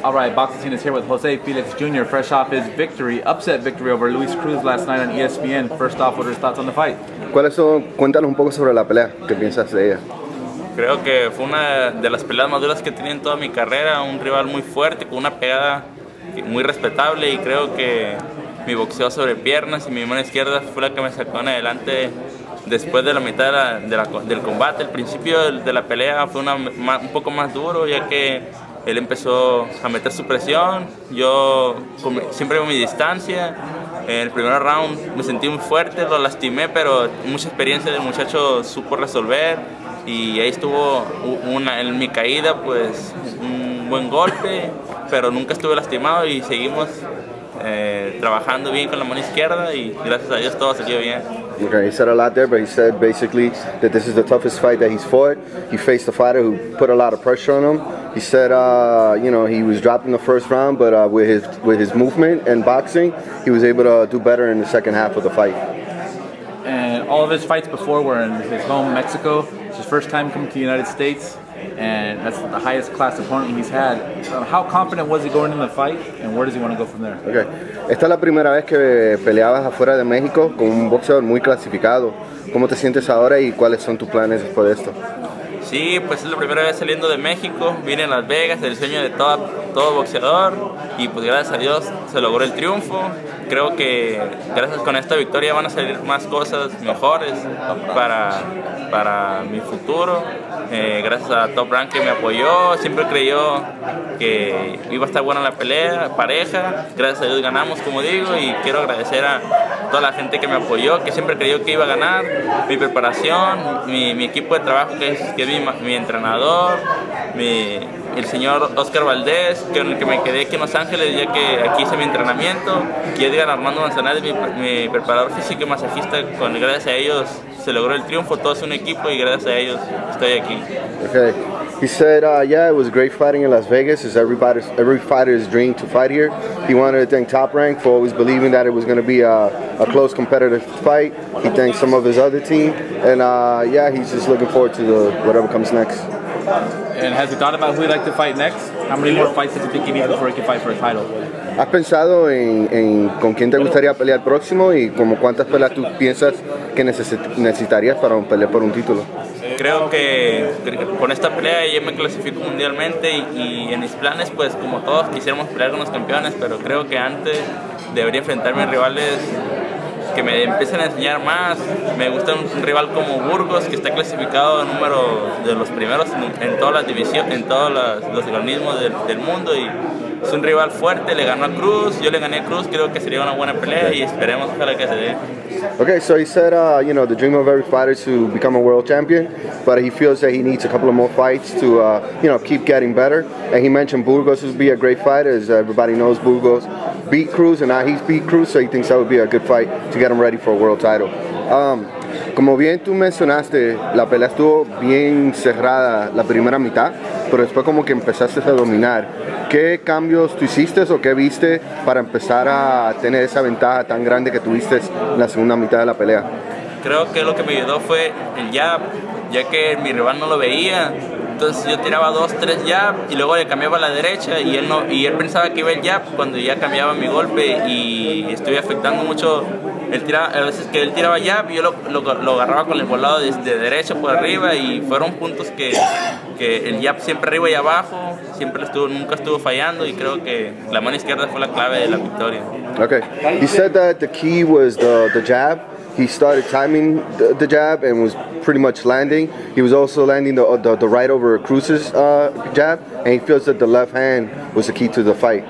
All right, Boxing Scene is here with Jose Felix Jr., fresh off his victory, upset victory over Luis Cruz last night on ESPN. First off, what are his thoughts on the fight? Cuéntanos un poco sobre la pelea, ¿qué piensas de ella? Creo que fue una de las peleas más duras que he tenido en toda mi carrera, un rival muy fuerte, con una pegada muy respetable, y creo que mi boxeo sobre piernas y mi mano izquierda fue la que me sacó en adelante después de la mitad del combate. El principio de la pelea fue un poco más duro, ya que él empezó a meter su presión, yo siempre con mi distancia. En el primer round me sentí muy fuerte, lo lastimé, pero mucha experiencia del muchacho supo resolver, y ahí estuvo en mi caída, pues un buen golpe, pero nunca estuve lastimado y seguimos trabajando bien con la mano izquierda, y gracias a Dios todo salió bien. Okay, he said a lot there, but he said basically that this is the toughest fight that he's fought. He faced a fighter who put a lot of pressure on him. He said, you know, he was dropped in the first round, but with his movement and boxing, he was able to do better in the second half of the fight. And all of his fights before were in his home, Mexico. It's his first time coming to the United States, and that's the highest class opponent he's had. How confident was he going into the fight, and where does he want to go from there? Okay. Esta es la primera vez que peleabas afuera de México con un boxeador muy clasificado. ¿Cómo te sientes ahora y cuáles son tus planes después de esto? Sí, pues es la primera vez saliendo de México, vine a Las Vegas, el sueño de todo boxeador, y pues gracias a Dios se logró el triunfo. Creo que gracias con esta victoria van a salir más cosas mejores para mi futuro. Gracias a Top Rank que me apoyó, siempre creyó que iba a estar buena la pelea, pareja. Gracias a Dios ganamos, como digo, y quiero agradecer a toda la gente que me apoyó, que siempre creyó que iba a ganar. Mi preparación, mi equipo de trabajo, que es mi entrenador, el señor Oscar Valdés, con el que me quedé aquí en Los Ángeles, ya que aquí hice mi entrenamiento, y Edgar Armando Manzanares, mi preparador físico y masajista. Gracias a ellos se logró el triunfo, todo es un equipo, y gracias a ellos estoy aquí. Okay. He said, yeah, it was great fighting in Las Vegas. It's every fighter's dream to fight here. He wanted to thank Top Rank for always believing that it was going to be a close competitive fight. He thanked some of his other team, and yeah, he's just looking forward to whatever comes next. And has he thought about who he'd like to fight next? How many more fights does he think he needs before he can fight for a title? ¿Has pensado en con quién te gustaría pelear próximo y como cuántas peleas tú piensas que necesitarías para pelear por un título? Creo que con esta pelea yo me clasifico mundialmente, y en mis planes, pues como todos quisiéramos pelear con los campeones, pero creo que antes debería enfrentarme a rivales que me empiecen a enseñar más. Me gusta un rival como Burgos, que está clasificado número de los primeros en todas las divisiones, en todos los organismos del mundo, y es un rival fuerte. Le ganó a Cruz, yo le gané a Cruz. Creo que sería una buena pelea, y esperemos ojalá que se dé. Okay, so he said, you know, the dream of every fighter is to become a world champion, but he feels that he needs a couple of more fights to, you know, keep getting better. And he mentioned Burgos would be a great fight, as everybody knows Burgos beat Cruz, and now he's beat Cruz, so he thinks that would be a good fight to get him ready for a world title. Como bien tú mencionaste, la pelea estuvo bien cerrada la primera mitad, pero después como que empezaste a dominar. ¿Qué cambios tú hiciste o qué viste para empezar a tener esa ventaja tan grande que tuviste en la segunda mitad de la pelea? Creo que lo que me ayudó fue el jab, ya que mi rival no lo veía. Entonces yo tiraba 2, 3 jab, y luego le cambiaba a la derecha, y él pensaba que iba el jab cuando ya cambiaba mi golpe, y estoy afectando mucho. A veces que él tiraba jab y yo lo agarraba con el volado de derecha por arriba, y fueron puntos que el jab siempre arriba y abajo, nunca estuvo fallando, y creo que la mano izquierda fue la clave de la victoria. Okay. He said that the key was the jab. He started timing the jab and was pretty much landing. He was also landing the right over Cruz's jab, and he feels that the left hand was the key to the fight.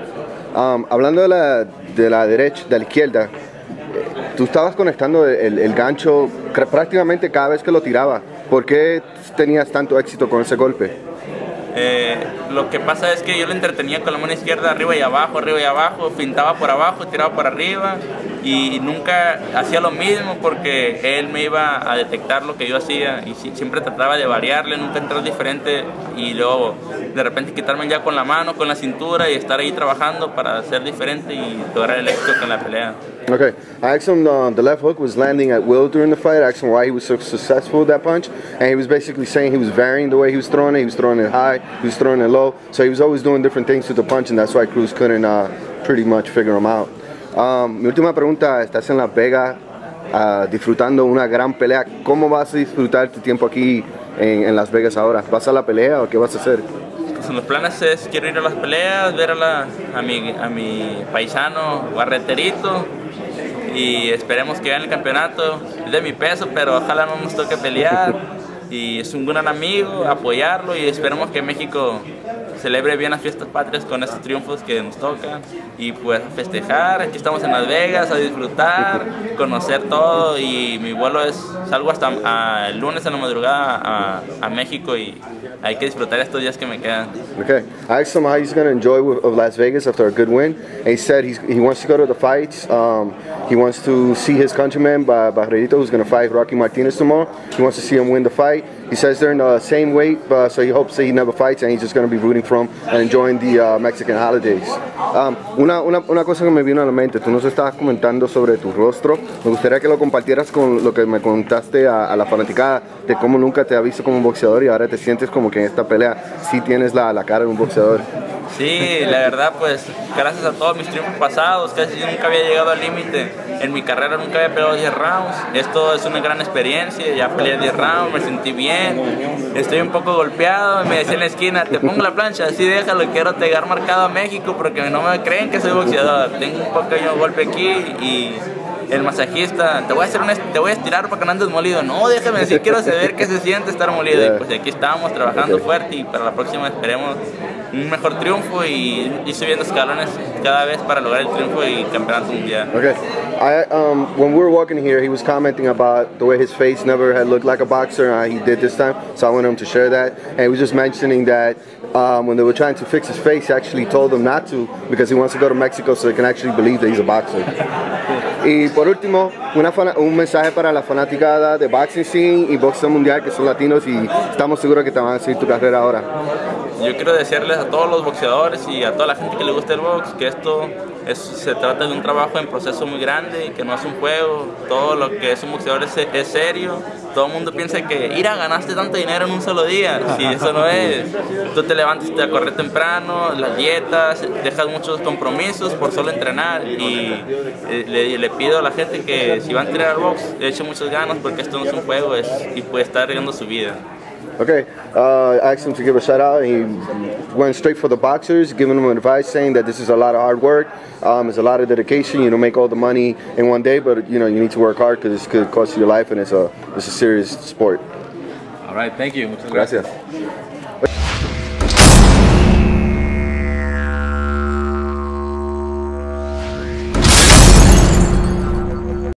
Hablando de la derecha, de la izquierda, tú estabas conectando el gancho prácticamente cada vez que lo tiraba. ¿Por qué tenías tanto éxito con ese golpe? Lo que pasa es que yo lo entretenía con la mano izquierda arriba y abajo, pintaba por abajo, tiraba por arriba, y nunca hacía lo mismo porque él me iba a detectar lo que yo hacía y siempre trataba de variarle, nunca entrar diferente y luego de repente quitarme ya con la mano, con la cintura y estar ahí trabajando para ser diferente y lograr el éxito con la pelea. Okay, I asked him the left hook was landing at will during the fight. I asked him why he was so successful with that punch, and he was basically saying he was varying the way he was throwing it. He was throwing it high, he was throwing it low, so he was always doing different things with the punch, and that's why Cruz couldn't pretty much figure him out. Mi última pregunta, estás en Las Vegas disfrutando una gran pelea. ¿Cómo vas a disfrutar tu tiempo aquí en Las Vegas ahora? ¿Vas a la pelea o qué vas a hacer? Pues en los planes es, quiero ir a las peleas, ver a mi paisano Barreterito y esperemos que gane el campeonato. Es de mi peso, pero ojalá no nos toque pelear y es un gran amigo, apoyarlo y esperemos que México celebre bien las fiestas patrias con estos triunfos que nos tocan y pues festejar. Aquí estamos en Las Vegas a disfrutar, conocer todo y mi vuelo salgo hasta el lunes en la madrugada a México y hay que disfrutar estos días que me quedan. Okay, I asked him how he's going to enjoy of Las Vegas after a good win, and he said he wants to go to the fights. He wants to see his countryman Barrerito, who's going to fight Rocky Martinez tomorrow. He wants to see him win the fight. He says they're in the same weight, so he hopes that he never fights, and he's just going to be rooting for him and enjoying the Mexican holidays. Una cosa que me vino a la mente, tú nos estabas comentando sobre tu rostro. Me gustaría que lo compartieras con lo que me contaste a la fanaticada de cómo nunca te ha visto como un boxeador y ahora te sientes como que en esta pelea sí tienes la cara de un boxeador. Sí, la verdad pues gracias a todos mis triunfos pasados, casi nunca había llegado al límite, en mi carrera nunca había peleado 10 rounds, esto es una gran experiencia, ya peleé 10 rounds, me sentí bien, estoy un poco golpeado, me decía en la esquina, te pongo la plancha, así déjalo, quiero pegar marcado a México porque no me creen que soy boxeador, tengo un pequeño golpe aquí y el masajista, te voy a estirar para que no andes molido, no, déjame decir, quiero saber qué se siente estar molido, y pues aquí estamos trabajando fuerte y para la próxima esperemos un mejor triunfo y subiendo escalones cada vez para lograr el triunfo y campeonato mundial. Okay, when we were walking here, he was commenting about the way his face never had looked like a boxer. He did this time, so I wanted him to share that. And he was just mentioning that when they were trying to fix his face, he actually told them not to because he wants to go to Mexico so they can actually believe that he's a boxer. Y por último, un mensaje para la fanaticada de boxing scene y boxeo mundial que son latinos y estamos seguros que te van a seguir tu carrera ahora. Yo quiero decirles a todos los boxeadores y a toda la gente que le gusta el box que esto se trata de un trabajo en proceso muy grande, que no es un juego, todo lo que es un boxeador es serio. Todo el mundo piensa que ganaste tanto dinero en un solo día, si eso no es. Tú te levantas a correr temprano, las dietas, dejas muchos compromisos por solo entrenar y le pido a la gente que si van a entrenar al box, le echen muchas ganas porque esto no es un juego y puede estar arriesgando su vida. Okay, I asked him to give a shout out. He went straight for the boxers, giving them advice, saying that this is a lot of hard work, it's a lot of dedication. You don't make all the money in one day, but you need to work hard because it could cost you your life, and it's a serious sport. All right, thank you. Muchas gracias.